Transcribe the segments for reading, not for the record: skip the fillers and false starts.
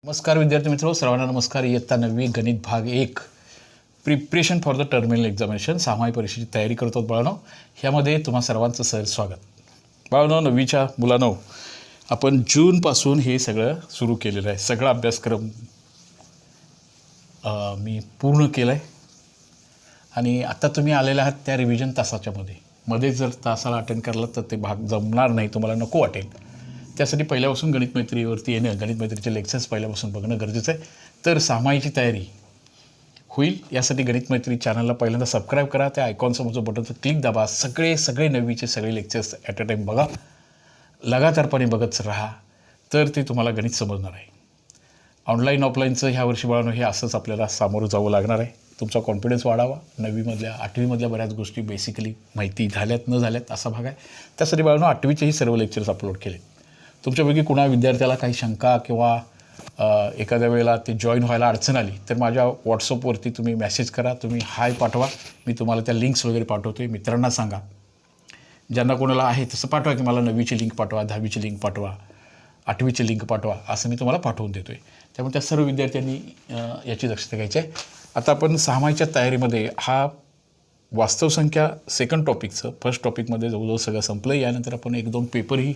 नमस्कार विद्यार्थी मित्रो, सर्वांना नमस्कार. इयत्ता 9वी गणित भाग 1 preparation for the terminal examination सामायिक परीक्षेची तयारी करतो बाळांनो. ह्यामध्ये तुम्हा सर्वांचं सहर्ष स्वागत. बाळांनो, 9वीच्या मुलांनो, आपण जूनपासून हे सगळं सुरू केलेलं आहे. सगळा अभ्यासक्रम मी पूर्ण केला आहे आणि आता तुम्ही आलेला आहात त्या रिव्हिजन तासाच्या मध्ये जर तासाला अटेंड करला तर ते भाग जमणार नाही, तुम्हाला नको वाटेल. त्यासाठी पहिल्यापासून गणित मैत्रीवरती येणं, गणित मैत्रीचे लेक्चर्स पहिल्यापासून बघणं गरजेचं आहे. तर सामायिकची तयारी होईल यासाठी गणित मैत्री चॅनलला पहिल्यांदा सबस्क्राईब करा. त्या आयकॉनसमोरचं बटनचं क्लिक दाबा. सगळे 9वीचे सगळे लेक्चर्स ॲट अ टाईम बघा, लगातारपणे बघत राहा, तर ते तुम्हाला गणित समजणार आहे. ऑनलाईन ऑफलाईनचं ह्या वर्षी बाळांनो हे असंच आपल्याला सामोरं जावं लागणार आहे. तुमचा कॉन्फिडन्स वाढावा. 9वीमधल्या 8वीमधल्या बऱ्याच गोष्टी बेसिकली माहिती झाल्यात न झाल्यात असा भाग आहे. त्यासाठी बाळांनो 8वीचेही सर्व लेक्चर्स अपलोड केले. तुमच्यापैकी कुणा विद्यार्थ्याला काही शंका किंवा एखाद्या वेळेला ते जॉईन व्हायला अडचण आली तर माझ्या व्हॉट्सअपवरती तुम्ही मेसेज करा, तुम्ही हाय पाठवा, मी तुम्हाला त्या लिंक्स वगैरे पाठवतो आहे. मित्रांना सांगा, ज्यांना कोणाला आहे तसं पाठवा की मला 9वीची लिंक पाठवा, 10वीची लिंक पाठवा, 8वीची लिंक पाठवा, असं मी तुम्हाला पाठवून देतो आहे. त्यामुळे त्या सर्व विद्यार्थ्यांनी याची दक्षता घ्यायची आहे. आता आपण सामायिकच्या तयारीमध्ये हा वास्तव संख्या सेकंड टॉपिकचं फर्स्ट टॉपिकमध्ये जवळजवळ सगळं संपलं. यानंतर आपण 1-2 पेपरही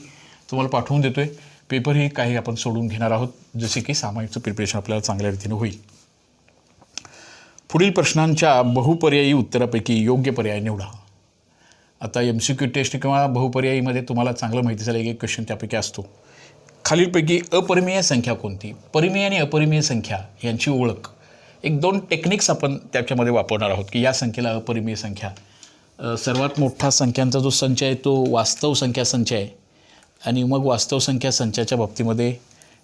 तुम्हाला पाठवून देतो आहे. पेपरही काही आपण सोडून घेणार आहोत, जसे की सामायिकचं प्रिपरेशन आपल्याला चांगल्या रीतीने होईल. पुढील प्रश्नांच्या बहुपर्यायी उत्तरापैकी योग्य पर्याय निवडा. आता MCQ टेस्ट किंवा बहुपर्यायीमध्ये तुम्हाला चांगलं माहिती झालं एक क्वेश्चन त्यापैकी असतो. खालीलपैकी अपरिमेय संख्या कोणती? परिमेय आणि अपरिमेय संख्या यांची ओळख. 1-2 टेक्निक्स आपण त्याच्यामध्ये वापरणार आहोत की या संख्येला अपरिमेय संख्या. सर्वात मोठा संख्यांचा जो संच आहे तो वास्तव संख्या संच आहे आणि मग वास्तव संख्या संचाच्या बाबतीमध्ये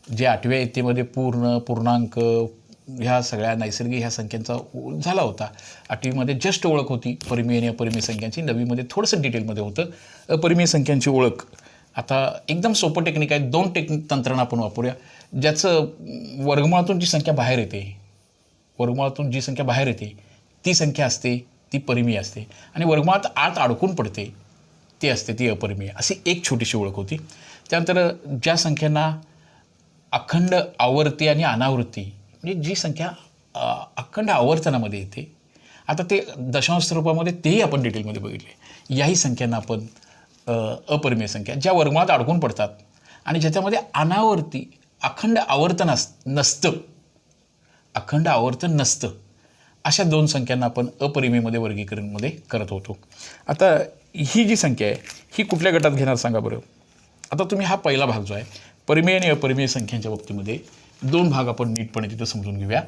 जे 8व्या इयत्तेमध्ये पूर्ण, पूर्णांक ह्या सगळ्या नैसर्गिक ह्या संख्यांचा झाला होता. 8वीमध्ये जस्ट ओळख होती परिमेय आणि अपरिमेय संख्यांची. 9वीमध्ये थोडंसं डिटेलमध्ये होतं अपरिमेय संख्यांची ओळख. आता एकदम सोपं टेक्निक आहे. 2 तंत्रणा आपण वापरूया. ज्याचं वर्गमुळातून जी संख्या बाहेर येते, वर्गमुळातून जी संख्या बाहेर येते ती संख्या असते ती परिमेय असते आणि वर्गमुळात आत अडकून पडते ती असते ती अपरिमेय. अशी एक छोटीशी ओळख होती. त्यानंतर ज्या संख्यांना अखंड आवर्ती आणि अनावृत्ती, म्हणजे जी संख्या अखंड आवर्तनामध्ये येते, आता ते दशांश स्वरूपामध्ये तेही आपण डिटेलमध्ये बघितले. याही संख्यांना आपण अपरिमेय संख्या, ज्या वर्गमुळात अडकून पडतात आणि ज्याच्यामध्ये अनावर्ती अखंड आवर्तन नसतं, अखंड आवर्तन नसतं, अशा 2 संख्यांना आपण अपरिमेयमध्ये वर्गीकरणमध्ये करत होतो. आता ही जी संख्या आहे ही कुठल्या गटात घेणार सांगा बरं. आता तुम्ही हा पहिला भाग जो आहे परिमेय आणि अपरिमेय संख्यांच्या बाबतीमध्ये 2 भाग आपण नीटपणे तिथं समजून घेऊया.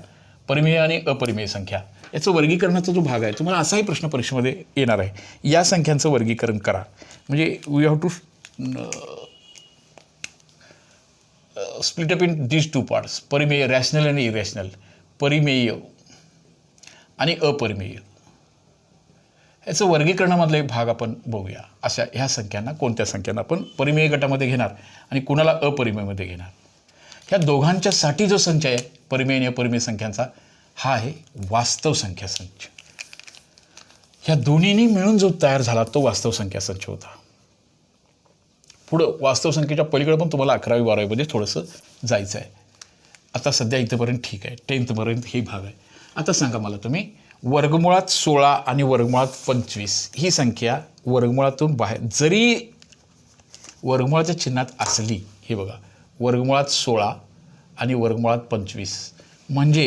परिमेय आणि अपरिमेय संख्या याचं वर्गीकरणाचा जो भाग आहे, तुम्हाला असाही प्रश्न परीक्षेमध्ये येणार आहे, या संख्यांचं वर्गीकरण करा. म्हणजे we have to split up in these 2 parts, परिमेय, रॅशनल आणि इरॅशनल, परिमेय आणि अपरिमेय. याचं वर्गीकरणामधला एक भाग आपण बघूया. अशा ह्या संख्यांना, कोणत्या संख्यांना आपण परिमेय गटामध्ये घेणार आणि कोणाला अपरिमेयमध्ये घेणार. ह्या दोघांच्यासाठी जो संच आहे परिमेय आणि अपरिमेय संख्यांचा, हा आहे वास्तव संख्या संच. ह्या दोन्हींनी मिळून जो तयार झाला तो वास्तव संख्या संच होता. पुढं वास्तव संख्येच्या पलीकडे पण तुम्हाला 11वी 12वीमध्ये थोडंसं जायचं आहे. आता सध्या इथंपर्यंत ठीक आहे, 10th पर्यंत हे भाग आहे. आता सांगा मला तुम्ही, वर्गमुळात 16 आणि वर्गमुळात 25 ही संख्या वर्गमुळातून बाहेर जरी वर्गमुळाच्या चिन्हात असली, हे बघा, वर्गमुळात 16 आणि वर्गमुळात 25, म्हणजे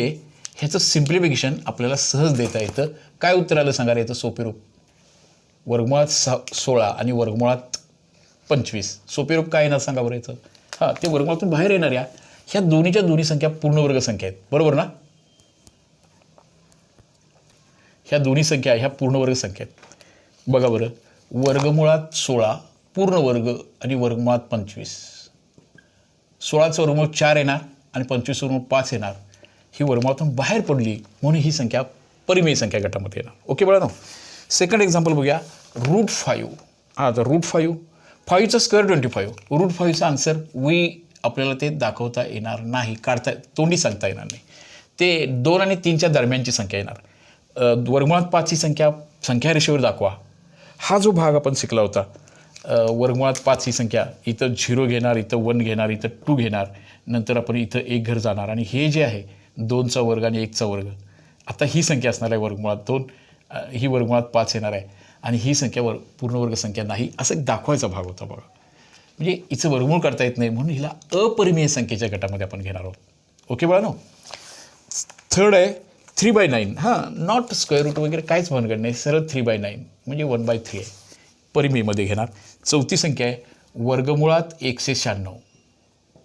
ह्याचं सिम्प्लिफिकेशन आपल्याला सहज देता येतं. काय उत्तर आलं सांगा याचं सोपे रूप? वर्गमुळात 16 आणि वर्गमुळात 25 सोपे रूप काय येणार सांगा बरं याचं? हां, ते वर्गमुळातून बाहेर येणाऱ्या ह्या दोन्हीच्या दोन्ही संख्या पूर्णवर्ग संख्या आहेत, बरोबर ना? ह्या दोन्ही संख्या ह्या पूर्णवर्ग संख्या आहेत. बघा बरं, वर्गमुळात 16 पूर्ण वर्ग आणि वर्गमुळात 25, 16चं वर्गमूळ 4 येणार आणि 25 वर्गमूळ 5 येणार. ही वर्गमुळातून बाहेर पडली म्हणून ही संख्या परिमेय संख्या गटामध्ये येणार. ओके बघा. सेकंड एक्झाम्पल बघूया. √5. हां, तर √5, 5चा स्क्वेअर 25. √5चा आन्सर आपल्याला ते दाखवता येणार नाही, काढता तोंडी सांगता येणार नाही. ते 2 आणि 3च्या दरम्यानची संख्या येणार. वर्गमुळात 5 ही संख्या रेषेवर दाखवा. हा जो भाग आपण शिकला होता वर्गमुळात 5 ही संख्या, इथं 0 घेणार, इथं 1 घेणार, इथं 2 घेणार, नंतर आपण इथं 1 घर जाणार आणि हे जे आहे 2चा वर्ग आणि 1चा वर्ग, आता ही संख्या असणार आहे वर्गमुळात 2, ही वर्गमुळात 5 येणार आहे आणि ही संख्या पूर्ण वर्ग संख्या नाही, असं एक दाखवायचा भाग होता बघा. म्हणजे हिचं वर्गमूळ करता येत नाही म्हणून हिला अपरिमेय संख्येच्या गटामध्ये आपण घेणार आहोत. ओके बाळांनो. थर्ड आहे 3/9. हां, नॉट स्क्वेअर रूट वगैरे काहीच भानगड नाही, सरळ 3/9 म्हणजे 1/3 आहे, परिमेयमध्ये घेणार. चौथी संख्या आहे वर्गमुळात 196.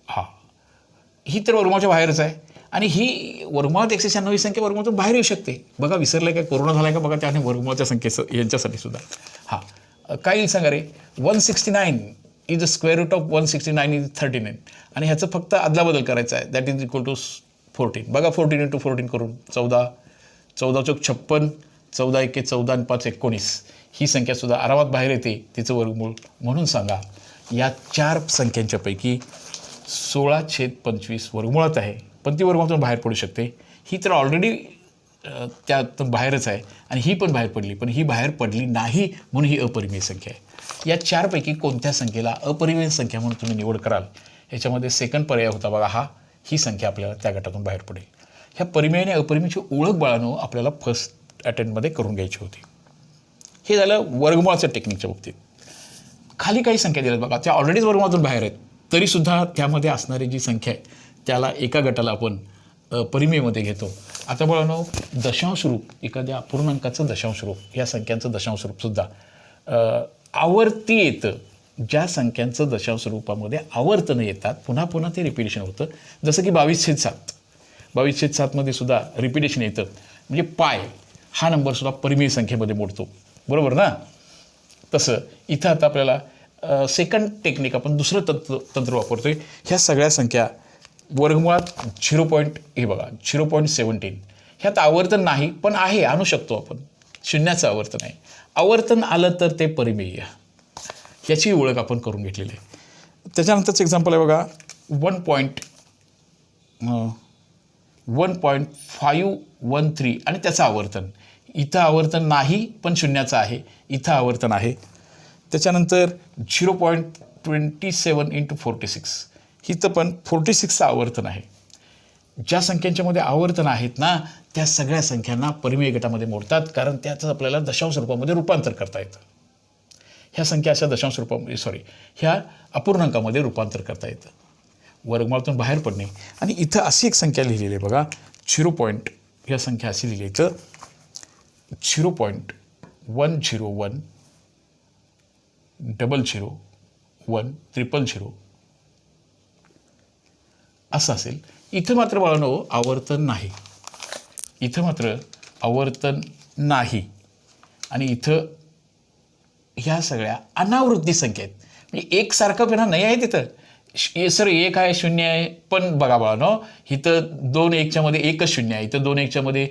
हां, ही तर वर्गमुळाच्या बाहेरच आहे आणि ही वर्गमुळात 196 ही संख्या वर्गमुळातून बाहेर येऊ शकते. बघा विसरलं काय, कोरोना झाला का बघा त्याने वर्गमुळाच्या संख्येचं यांच्यासाठी सुद्धा. हां, काय येईल सांगा रे, 169 is the square root of 169 is 39 आणि ह्याचं फक्त अदलाबदल करायचं आहे, दॅट इज इक्वल टू 14. बघा 14 × 14 करून 14, 14 चौक 56, 14 एके 14 आणि 5 19, ही संख्यासुद्धा आरामात बाहेर येते तिचं वर्गमूळ. म्हणून सांगा या 4 संख्यांच्यापैकी 16/25 वर्गमुळात आहे, पण ती वर्गमुळातून बाहेर पडू शकते. ही तर ऑलरेडी त्यात बाहेरच आहे आणि ही पण बाहेर पडली, पण ही बाहेर पडली नाही म्हणून ही अपरिमेय संख्या आहे. या 4पैकी कोणत्या संख्येला अपरिमेय संख्या म्हणून तुम्ही निवड कराल, याच्यामध्ये सेकंड पर्याय होता बघा, ही संख्या आपल्याला त्या गटातून बाहेर पडेल. ह्या परिमेय आणि अपरिमेयची ओळख बाळांनो आपल्याला फर्स्ट अटेम्प्टमध्ये करून घ्यायची होती. हे झालं वर्गमुळाच्या टेक्निकच्या बाबतीत. खाली काही संख्या दिल्यात बघा, त्या ऑलरेडीच वर्गमुळातून बाहेर आहेत, तरीसुद्धा त्यामध्ये असणारी जी संख्या आहे त्याला एका गटाला आपण परिमेयमध्ये घेतो. आता बाळांनो दशांश रूप, एखाद्या अपूर्णांकाचं दशांश रूप, या संख्यांचं दशांश रूपसुद्धा आवर्ती येतं. ज्या संख्यांचं दशांश रूपामध्ये आवर्तनं येतात, पुन्हा पुन्हा ते रिपिटेशन होतं, जसं की 22/7. 22/7 सुद्धा रिपिटेशन येतं, म्हणजे पाय हा नंबरसुद्धा परिमेय संख्येमध्ये मोडतो, बरोबर ना. तसं इथं आता आपल्याला सेकंड टेक्निक, आपण दुसरं तंत्र वापरतो आहे. ह्या सगळ्या संख्या वर्गमुळात 0.17, ह्यात आवर्तन नाही पण आहे, आणू शकतो आपण, शून्याचं आवर्तन आहे. आवर्तन आलं तर ते परिमेय, याची ओळख आपण करून घेतलेली आहे. त्याच्यानंतरचं एक्झाम्पल आहे बघा 1.513 आणि त्याचं आवर्तन. इथं आवर्तन नाही पण शून्याचं आहे, इथं आवर्तन आहे. त्याच्यानंतर 0.27 × 46, इथं पण 46चं आवर्तन आहे. ज्या संख्यांच्यामध्ये आवर्तन आहेत ना, त्या सगळ्या संख्यांना परिमेय गटामध्ये मोडतात, कारण त्याचं आपल्याला दशांश रूपामध्ये रूपांतर करता येतं. ह्या संख्या अशा दशांश रूपामध्ये ह्या अपूर्णांकामध्ये रूपांतर करता येतं. वर्गमुळातून बाहेर पडणे. आणि इथं अशी एक संख्या लिहिलेली आहे बघा, ह्या संख्या अशी लिहिली आहे, 0.10100100100 असं असेल. इथं मात्र बाळांनो आवर्तन नाही, इथं मात्र आवर्तन नाही आणि इथं ह्या सगळ्या अनावृत्ती संख्या आहेत, म्हणजे एकसारखंपणा नाही आहे तिथं. सर 1 आहे 0 आहे, पण बघा बाळांनो इथं 2 1च्या मध्ये 1च 0 आहे, इथं 2 1च्या मध्ये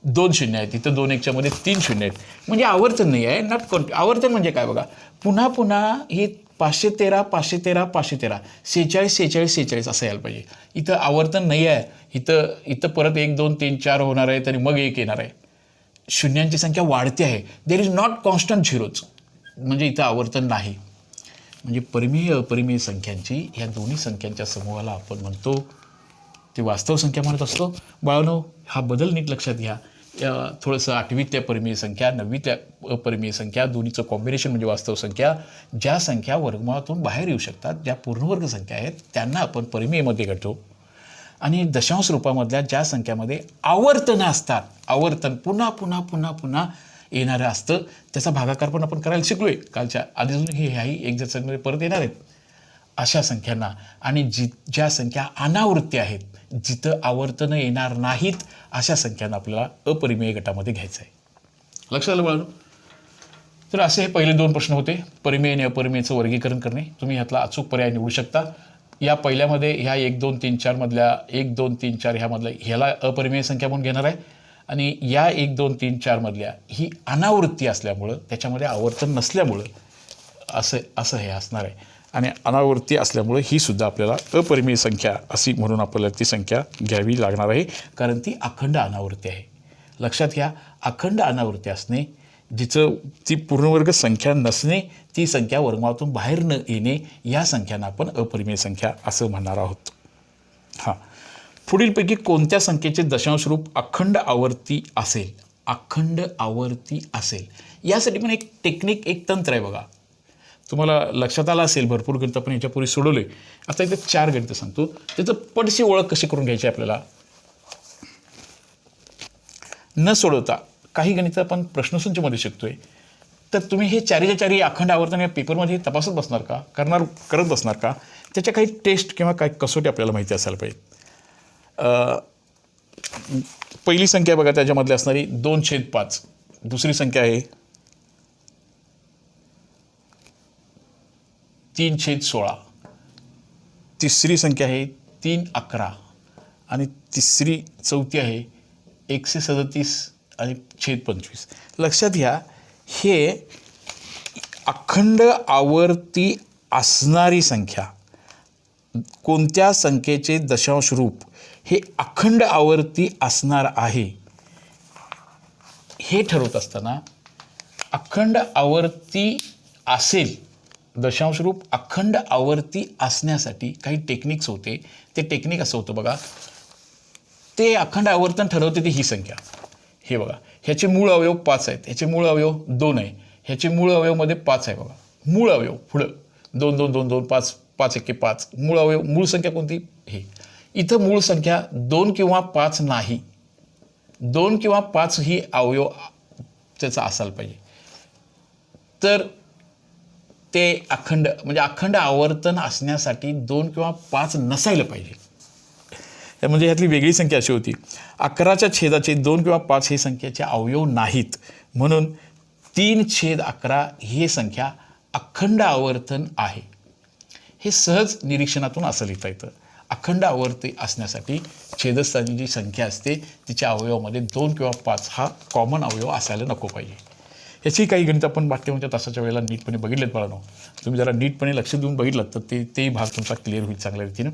2 0 आहेत, इथं 2 1च्या मध्ये 3 0 आहेत, म्हणजे आवर्तन नाही आहे. नॉट आवर्तन म्हणजे काय बघा, पुन्हा पुन्हा ही 513 513 513 46 46 46 असं यायला पाहिजे. इथं आवर्तन नाही आहे, इथं परत 1 2 3 4 होणार आहे आणि मग 1 येणार आहे. शून्यांची संख्या वाढते आहे, there is not constant zeros, म्हणजे इथं आवर्तन नाही. म्हणजे परिमेय अपरिमेय संख्यांची ह्या दोन्ही संख्यांच्या समूहाला आपण म्हणतो ते वास्तव संख्या म्हणत असतो. बाळांनो हा बदल नीट लक्षात घ्या. थोडंसं 8वीतल्या परिमेय संख्या, 9वीतल्या अपरिमेय संख्या, दोन्हीचं कॉम्बिनेशन म्हणजे वास्तव संख्या. ज्या संख्या वर्गमुळातून बाहेर येऊ शकतात, ज्या पूर्णवर्ग संख्या आहेत त्यांना आपण परिमेयमध्ये गणतो. आणि दशांश रूपामधल्या ज्या संख्यामध्ये आवर्तनं असतात, आवर्तन पुन्हा पुन्हा पुन्हा पुन्हा येणारं असतं, त्याचा भागाकार पण आपण करायला शिकलो आहे कालच्या अजून ह्याही एक्झरसाइजमध्ये परत येणार आहेत. अशा संख्यांना आणि ज्या संख्या अनावृत्ती आहेत, जिथं आवर्तनं येणार नाहीत, अशा संख्यांना आपल्याला अपरिमेय गटामध्ये घ्यायचं आहे. लक्षात आलं बाळांनो. तर असे हे पहिले 2 प्रश्न होते, परिमेय आणि अपरिमेयचं वर्गीकरण करणे. तुम्ही ह्यातला अचूक पर्याय निवडू शकता. या पहिल्यामध्ये ह्या 1 2 3 4 मधल्या 1 2 3 4 ह्यामधल्या ह्याला अपरिमेय संख्या म्हणून घेणार आहे आणि या 1 2 3 4 मधल्या ही अनावृत्ती असल्यामुळं, त्याच्यामध्ये आवर्तन नसल्यामुळं असं हे असणार आहे. आणि अनावृत्ती असल्यामुळे ही सुद्धा आपल्याला अपरिमेय संख्या अशी म्हणून आपल्याला ती संख्या घ्यावी लागणार आहे, कारण ती अखंड अनावृत्ती आहे. लक्षात घ्या, अखंड अनावृत्ती असणे जिचं ती पूर्णवर्ग संख्या नसणे, ती संख्या वर्गमूळातून बाहेर न येणे, या संख्यांना आपण अपरिमेय संख्या असं म्हणणार आहोत. हां, पुढीलपैकी कोणत्या संख्येचे दशांश रूप अखंड आवर्ती असेल? अखंड आवर्ती असेल यासाठी पण एक टेक्निक, एक तंत्र आहे बघा. तुम्हाला लक्षात आलं असेल, भरपूर गणित आपण याच्यापूर्वी सोडवले. आता इथे 4 गणित सांगतो, त्याचं पडशी ओळख कशी करून घ्यायची आपल्याला. न सोडवता काही गणित आपण प्रश्नसंचमध्ये शिकतोय, तर तुम्ही हे 4च्या 4 अखंड आवर्तन या पेपरमध्ये तपासत बसणार का, करत बसणार का? त्याच्या काही टेस्ट किंवा काही कसोटी आपल्याला माहिती असायला पाहिजे. पहिली संख्या बघा, त्याच्यामधली असणारी 2/5. दुसरी संख्या आहे 3/16. तिसरी संख्या आहे 3/11 आणि चौथी आहे 137 आणि (25). लक्षात घ्या, हे अखंड आवर्ती असणारी संख्या, कोणत्या संख्येचे दशांश रूप हे अखंड आवर्ती असणार आहे हे ठरवत असताना, अखंड आवर्ती असेल, दशांश रूप अखंड आवर्ती असण्यासाठी काही टेक्निक्स होते. ते टेक्निक असं होतं बघा, ते अखंड आवर्तन ठरवते ती ही संख्या. हे बघा, ह्याचे मूळ अवयव 5 आहेत, ह्याचे मूळ अवयव 2 आहे, ह्याचे मूळ अवयवमध्ये 5 आहे बघा. मूळ अवयव पुढं 2 2 2 2 5 5 1 5. मूळ अवयव, मूळ संख्या कोणती? हे. इथं मूळ संख्या 2 किंवा 5 नाही, 2 किंवा 5 ही अवयव त्याचा असायला पाहिजे, तर ते अखंड म्हणजे अखंड आवर्तन असण्यासाठी 2 किंवा 5 नसायला पाहिजे. म्हणजे ह्यातली वेगळी संख्या अशी होती, 11च्या छेदाचे 2 किंवा 5 हे संख्येचे अवयव नाहीत, म्हणून 3/11 ही संख्या अखंड आवर्तन आहे. हे सहज निरीक्षणातून असं लिहिता येतं. अखंड आवर्ती असण्यासाठी छेदस्थानी जी संख्या असते तिच्या अवयवामध्ये 2 किंवा 5 हा कॉमन अवयव असायला नको पाहिजे. याची काही गणित आपण पाठ्यक्रमाच्या तासाच्या वेळेला नीटपणे बघितलेत बाळांनो. तुम्ही जरा नीटपणे लक्ष देऊन बघितलं तर तेही भाग तुमचा क्लिअर होईल चांगल्या रीतीनं.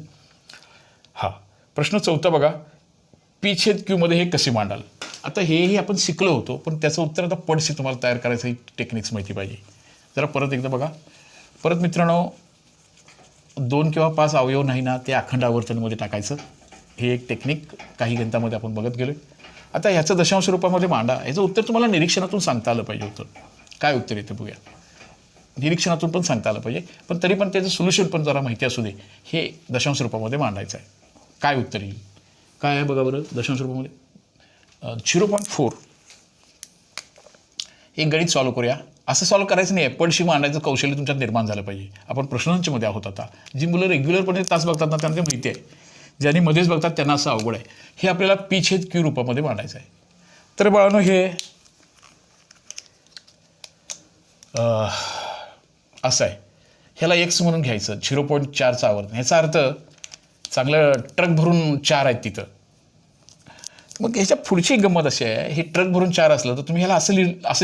हां, प्रश्न 4 बघा, P/Q मध्ये हे कसे मांडाल? आता हेही आपण शिकलो होतो, पण त्याचं उत्तर आता पडशी तुम्हाला तयार करायचं ही टेक्निक्स माहिती पाहिजे. जरा परत एकदा बघा. परत मित्रांनो, 2 किंवा 5 अवयव नाही ना, ते अखंड आवर्तनमध्ये टाकायचं. हे एक टेक्निक काही गणितामध्ये आपण बघत गेलो. आता ह्याचं दशांश रूपामध्ये मांडा. ह्याचं उत्तर तुम्हाला निरीक्षणातून सांगता आलं पाहिजे होतं. काय उत्तर येतं बघूया. निरीक्षणातून पण सांगता आलं पाहिजे, पण तरी पण त्याचं सोल्युशन पण जरा माहिती असू दे. हे दशांश रूपामध्ये मांडायचं आहे. काय उत्तर येईल? काय आहे बघा बरं दशांश रूपामध्ये. 0.4. एक गणित सॉल्व करूया. असं सॉल्व करायचं नाही आहे, पडशी मांडायचं कौशल्य तुमच्यात निर्माण झालं पाहिजे. आपण प्रश्नांच्यामध्ये आहोत आता. जी मुलं रेग्युलरपणे तास बघतात ना, त्यांना माहिती आहे. ज्यांनी मध्येच बघतात त्यांना असं अवघड आहे. हे आपल्याला P/Q रूपामध्ये मांडायचं आहे. तर बाळांनो, हे असं आहे. ह्याला x म्हणून घ्यायचं. 0.4चं आवर्तन. ह्याचा अर्थ चांगलं ट्रक भरून 4 आहेत तिथं. मग ह्याच्या पुढची गंमत अशी आहे, हे ट्रक भरून 4 असलं तर तुम्ही ह्याला असं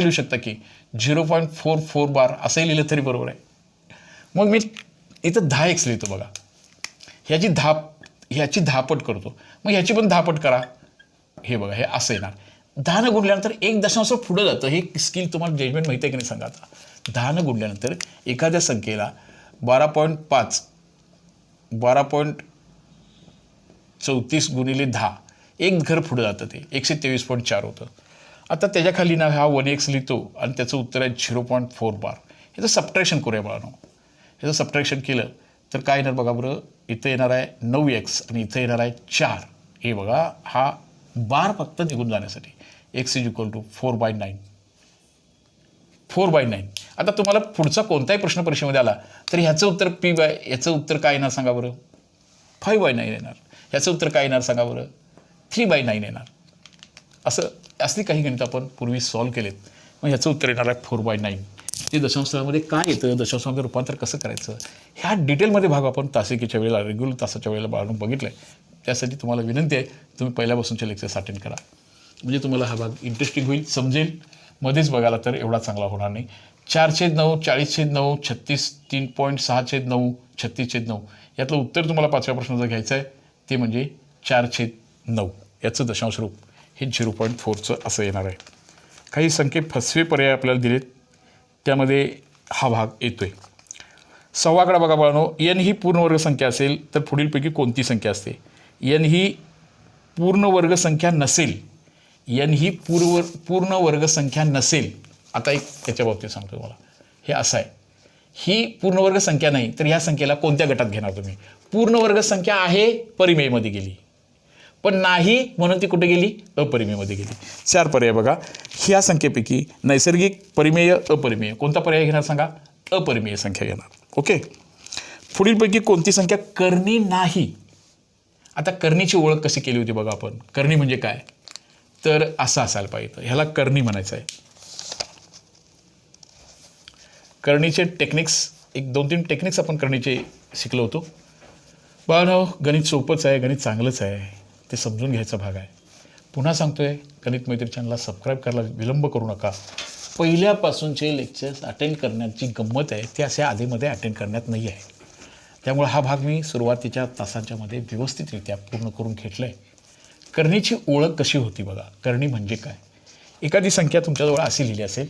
लिहू शकता की 0.44 बार असंही लिहिलं तरी बरोबर आहे. मग मी इथं 10x लिहितो बघा. ह्याची 10 पट करतो. मग ह्याची पण 10 पट करा. हे बघा, हे असं येणार. 10 गुणल्यानंतर 1 दशांश पुढं जातं. हे स्किल तुम्हाला जजमेंट माहिती आहे की नाही सांगा आता. 10 गुणल्यानंतर एखाद्या संख्येला 12.5 12.34 गुणिले 10 एक घर पुढं जातं, ते 123.4 होतं. आता त्याच्या खाली ना हा 1x लिहितो आणि त्याचं उत्तर आहे 0.4 बार. ह्याचं सबट्रॅक्शन करूया बाळांनो. ह्याचं सबट्रॅक्शन केलं तर काय येणार बघा बरं. इथं येणार आहे 9x आणि इथं येणार आहे 4. हे बघा, हा बार फक्त निघून जाण्यासाठी. x = 4/9. 4/9. आता तुम्हाला पुढचा कोणताही प्रश्न परीक्षेमध्ये आला तर ह्याचं उत्तर याचं उत्तर काय येणार सांगा बरं. 5/9 येणार. ह्याचं उत्तर काय येणार सांगा बरं. 3/9 येणार. असली काही गणित आपण पूर्वी सॉल्व केलेत. मग ह्याचं उत्तर येणार आहे 4/9. ते दशांशामध्ये काय येतं, दशांशामध्ये रूपांतर कसं करायचं, ह्या डिटेलमध्ये भाग आपण तासिकेच्या वेळेला, रेग्युलर तासाच्या वेळेला बाळगून बघितलं आहे. त्यासाठी तुम्हाला विनंती आहे, तुम्ही पहिल्यापासूनच्या लेक्चर्स अटेंड करा, म्हणजे तुम्हाला हा भाग इंटरेस्टिंग होईल, समजेल. मध्येच बघायला तर एवढा चांगला होणार नाही. 4/9, 40/9, 36, 3.6/9, 36/9 यातलं उत्तर तुम्हाला 5व्या प्रश्नाचं घ्यायचं आहे. ते म्हणजे 4/9. याचं दशांश रूप हे 0.4चं असं येणार आहे. काही संख्ये फसवे पर्याय आपल्याला दिलेत, त्यामध्ये हा भाग येतो आहे. 6वा आकडा बघा बाळांनो, n ही पूर्णवर्ग संख्या असेल तर पुढीलपैकी कोणती संख्या असते? n ही पूर्णवर्ग संख्या नसेल, n ही पूर्णवर्ग संख्या नसेल. आता एक त्याच्या बाबतीत सांगतो तुम्हाला, हे असं आहे, ही पूर्णवर्ग संख्या नाही तर ह्या संख्येला कोणत्या गटात घेणार तुम्ही? पूर्णवर्ग संख्या आहे, परिमेयमध्ये गेली, पण नाही म्हणून ती कुठे गेली? अपरिमेयमध्ये गेली. 4 पर्याय बघा. ह्या संख्येपैकी नैसर्गिक, परिमेय, अपरिमेय कोणता पर्याय घेणार सांगा? अपरिमेय संख्या घेणार. ओके. पुढीलपैकी कोणती संख्या कर्णी नाही? आता कर्णीची ओळख कशी केली होती बघा आपण. कर्णी म्हणजे काय? तर असं असायला पाहिजे, ह्याला कर्णी म्हणायचं आहे. कर्णीचे टेक्निक्स, एक 2-3 टेक्निक्स आपण कर्णीचे शिकलो होतो. बाळांनो, गणित सोपंच आहे, गणित चांगलंच आहे, ते समजून घ्यायचा भाग आहे. पुन्हा सांगतोय, गणित मैत्री चॅनलला सबस्क्राईब करायला विलंब करू नका. पहिल्यापासूनचे लेक्चर्स अटेंड करण्याची गंमत आहे, ते असे आधीमध्ये अटेंड करण्यात नाही आहे. त्यामुळे हा भाग मी सुरुवातीच्या तासांच्यामध्ये व्यवस्थितरित्या पूर्ण करून घेतलं आहे. कर्णीची ओळख कशी होती बघा. कर्णी म्हणजे काय? एखादी संख्या तुमच्याजवळ अशी लिहिली असेल,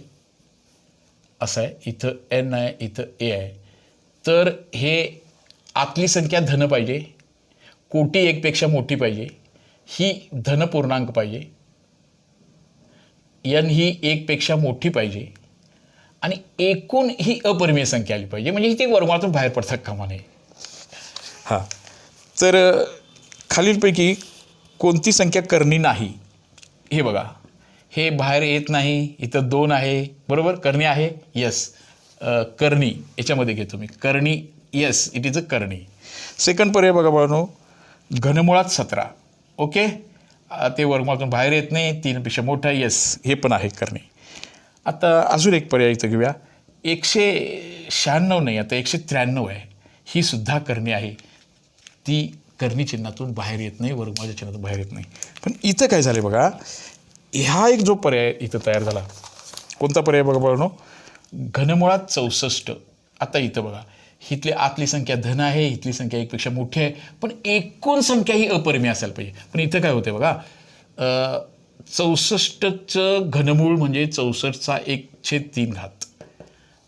असं आहे, इथं n आहे, इथं a आहे, तर हे आतली संख्या धन पाहिजे, कोटी 1पेक्षा मोठी पाहिजे, ही धन पूर्णांक पाहिजे, n ही 1पेक्षा मोठी पाहिजे आणि एकूण ही अपरिमेय संख्या आली पाहिजे, म्हणजे ती वर्गातून बाहेर पडता कामा नये. हां, तर खालीलपैकी कोणती संख्या कर्णी नाही? हे बघा, हे बाहेर येत नाही, इथं 2 आहे, बरोबर, कर्णी आहे, यस, कर्णी याच्यामध्ये घेतो मी, कर्णी, यस, इट इज अ कर्णी. सेकंड पर्याय बघा बाळांनो, घनमुळात 17. ओके, ते वर्गातून बाहेर येत नाही, 3पेक्षा मोठा, यस, हे पण आहे कर्णी. आता अजून एक पर्याय इथं घेऊया, 196 नाही, आता 193 आहे, ही सुद्धा कर्णी आहे, ती कर्णी चिन्हातून बाहेर येत नाही, वर्गमूळाच्या चिन्हातून बाहेर येत नाही. पण इथं काय झालं बघा, ह्या एक जो पर्याय इथं तयार झाला, कोणता पर्याय बघा बाळांनो, घनमुळात 64. आता इथं बघा, इथली आतली संख्या धन आहे, इथली संख्या 1पेक्षा मोठी आहे, पण एकूण संख्या ही अपरिमेय असायला पाहिजे. पण इथं काय होते बघा, 64चं घनमूळ म्हणजे 64चा 1/3 घात,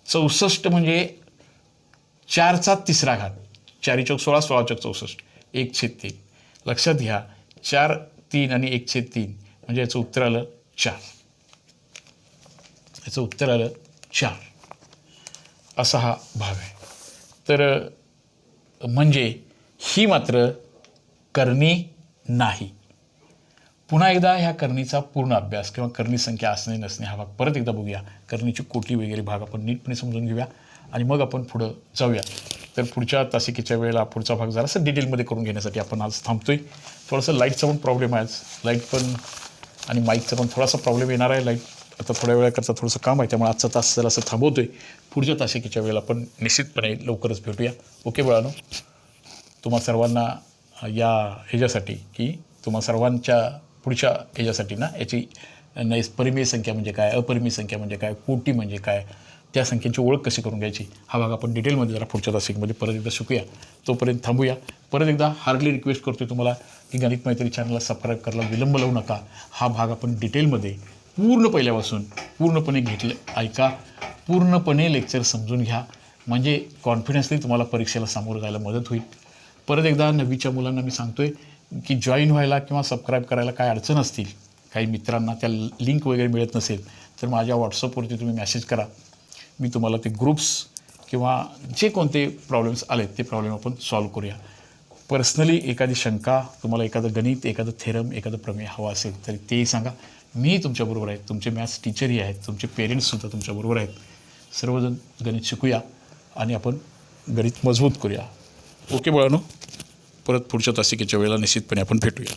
64 म्हणजे 4चा 3रा घात, 4 चौक 16, 16 चौक 64, 1/3. लक्षात घ्या, 4, 3 आणि 1/3 म्हणजे याचं उत्तर आलं 4. याचं उत्तर आलं 4. असा हा भाग आहे. तर म्हणजे ही मात्र कर्णी नाही. पुन्हा एकदा ह्या कर्णीचा पूर्ण अभ्यास किंवा कर्णी संख्या असणे नसणे हा भाग परत एकदा बघूया. कर्णीची कोटी वगैरे भाग आपण नीटपणे समजून घेऊया आणि मग आपण पुढं जाऊया. तर पुढच्या तासिकेच्या वेळेला पुढचा भाग जरासं डिटेलमध्ये करून घेण्यासाठी आपण आज थांबतोय. थोडंसं लाईटचा पण प्रॉब्लेम आहे, आज लाईट पण आणि माईकचा पण थोडासा प्रॉब्लेम येणार आहे. लाईट आता थोड्या वेळाकरता थोडंसं काम आहे, त्यामुळे आजचा तास जरासं थांबवतोय. पुढच्या तासिकेच्या वेळेला आपण निश्चितपणे लवकरच भेटूया. ओके बाळांनो, तुम्हा सर्वांना या ह्याच्यासाठी की तुम्हा सर्वांच्या पुढच्या ह्याच्यासाठी ना याची परिमेय संख्या म्हणजे काय, अपरिमेय संख्या म्हणजे काय, कोटी म्हणजे काय, त्या संख्येची ओळख कशी करून घ्यायची हा भाग आपण डिटेलमध्ये जरा पुढच्या तासिकेमध्ये परत एकदा शिकूया. तोपर्यंत थांबूया. परत एकदा हार्डली रिक्वेस्ट करतो तुम्हाला की गणित मैत्री चॅनलला सबस्क्राईब करायला विलंब लावू नका. हा भाग आपण डिटेलमध्ये पूर्ण पहिल्यापासून पूर्णपणे ऐका, पूर्णपणे लेक्चर समजून घ्या, म्हणजे कॉन्फिडन्सली तुम्हाला परीक्षेला सामोरं जायला मदत होईल. परत एकदा 9वीच्या मुलांना मी सांगतोय की जॉईन व्हायला किंवा सबस्क्राईब करायला काय अडचण असतील, काही मित्रांना त्या लिंक वगैरे मिळत नसेल तर माझ्या व्हॉट्सअपवरती तुम्ही मेसेज करा. मी तुम्हाला ते ग्रुप्स किंवा जे कोणते प्रॉब्लेम्स आलेत ते प्रॉब्लेम आपण सॉल्व्ह करूया. पर्सनली एखादी शंका, तुम्हाला एखादं गणित, एखादं थेरम, एखादं प्रमेय हवं असेल तरी तेही सांगा. मी तुमच्याबरोबर आहे, तुमचे मॅथ्स टीचरही आहेत, तुमचे पेरेंट्ससुद्धा तुमच्याबरोबर आहेत. सर्वजण गणित शिकूया आणि आपण गणित मजबूत करूया. ओके बाळांनो, परत पुढच्या तासिकेच्या वेळेला निश्चितपणे आपण भेटूया.